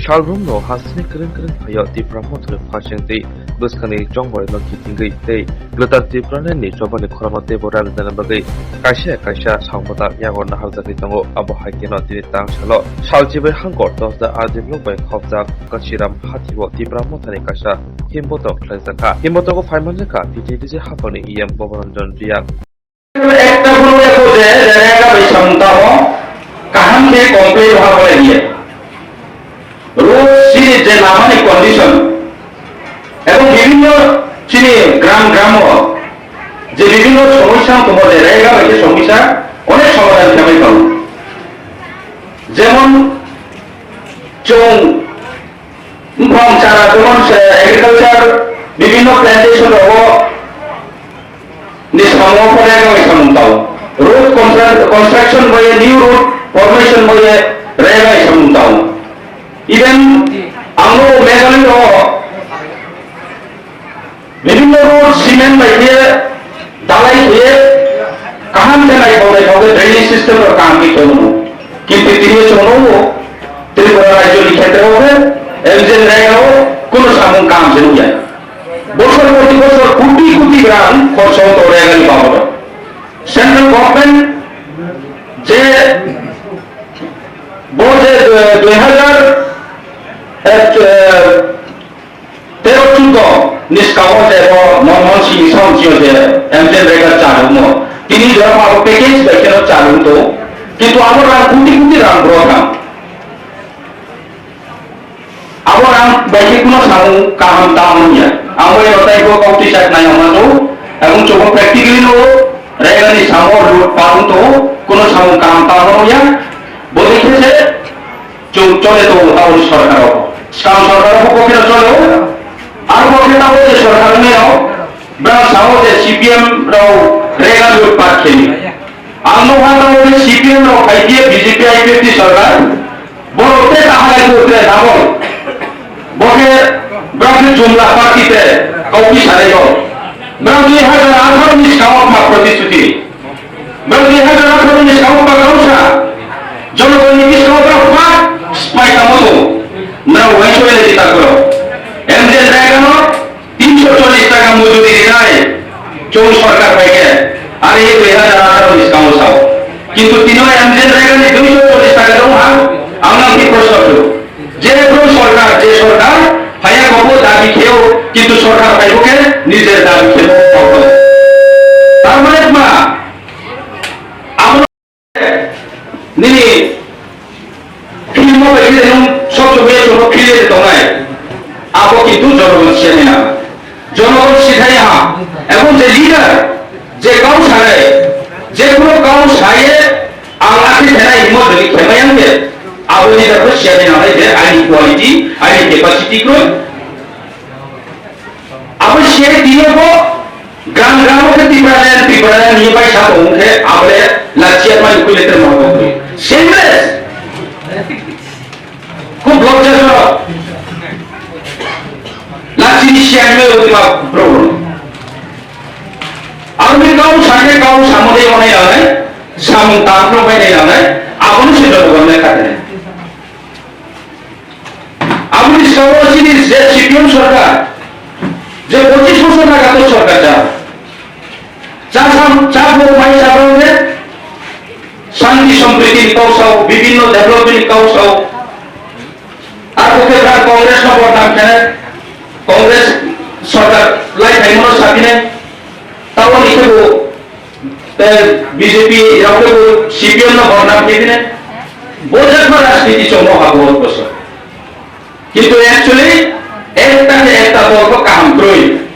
Shalrum hasni kering phayo tipra mothre phashengti buskani jongboy no kitingai tei glutar tipra ni chobani khormate boral dana bagai kaisha sangmata yagon na hawjaki tango abo haikeno tini tang salo saljibe hangor dos da adin lobai khobja kachiram hatibo tipra mothani kaisa himboto khlaisaka himboto ko phaimanjaka ptdj hapani em bobaranjan riang একটা কোনো খোঁজে জায়গা বেশমতা हो কাহাম से complete হওয়া নিয়ে road series যে নামানি কন্ডিশন এবং বিভিন্ন চিনি গ্রাম যে বিভিন্ন সমস্যা তোমাদের জায়গা বেশি সমস্যা অনেক সমাধান আমি পাবো যেমন চং ভং চারা যেমন এগ্রিকালচার বিভিন্ন প্ল্যান্টেশন হবো road construction boye new road formation boye railway samtao even amro meghalaya ho bibhinno road cement baye dalai huye kahan se nai bole hobe drainage system or kaam ki chono kintu tiriye chono tripura rajyo ni khetre hobe mjn rega ho kono samun kaam se nuya বছর প্রতি বছর কোটি গ্রাম খরচ হতো রেগালি বাবদ central government যে বোঝে 2013-14 নিষ্কাম যে মনমোহন সিং সংসিও যে এমজেন রেগার চালু তিনি ধর্ম প্যাকেজ দেখেন চালু তো কিন্তু আমরা কোটি Ram program Orang bagi kuno samu kaham tamunya. Amo yang otai ko kauti sak nai oma to, এবং coba practically no, rega ni samu road paru to, kuno samu kaham tamunya. Boleh kese, চলে তো তাও সরকার হবে। কারণ সরকার পক্ষে চলে, আর পক্ষে তাও যে সরকার নেও, ব্রাউন সামো যে সিপিএম রাও রেগা রোড পার খেলি। আমনো ভালো বলে সিপিএম রাও খাইয়ে বিজেপি আইপিএফটি সরকার, বড়তে তাহলে করতে নাও। বকে ব্রাউন জুমলা পার্টিতে কৌটি সারে গো ব্রাউন 2018 নিষ্কাম প্রতিশ্রুতি ব্রাউন 2018 নিষ্কাম কাউসা জনগণ নিষ্কাম পাক স্পাইকা মতো না ওয়াইসলে দিতা করো এমজেন রায়গানো 340 টাকা মজুরি দিনাই চৌল সরকার পাইকে আর এই 2018 নিষ্কাম সাও কিন্তু তিনো এমজেন রায়গানি 240 টাকা দাও আমরা কি প্রশ্ন করব যে সরকার ভাইয়া কব দাবি খেয়েও কিন্তু সরকার পাইবকে নিজের দাবি খেয়ে তার মানে মা আমরা নিনি ফিল্ম বাইরে সব হয়ে ছোট ফিরে তোমায় আবো কিন্তু জনগণ শেনে না জনগণ শিখাই হা এবং যে লিডার যে গাঁও সারে যে কোনো গাঁও সারে আল্লাহকে ফেরাই হিম্মত ধরি খেমায়াঙ্গে Awalnya dapat share dengan orang dia ada quality, ada capacity growth. Apa share dia ko gram ke tiba-tiba ni pai sah orang ke awalnya laciat mai ikut leter mau tu. Shameless. Ko blog jasa. Laci ni share me ultima problem. Awalnya kau samudai orang yang lain, samung tampil orang yang lain, awalnya sudah orang kata. আমি সর্বশেষ যে CPM সরকার যে 25 বছর লাগাতো সরকার শান্তি সম্প্রীতির কৌশল বিভিন্ন development কৌশল আর ওকে কংগ্রেস নগর নাম কেন কংগ্রেস সরকার লাই টাইমনো সাবিনে তাও লিখে বিজেপি রাখে সিপিএম নগর নাম কেদিনে বোঝার রাজনীতি চমক বহুত বছর কিন্তু অ্যাকচুয়ালি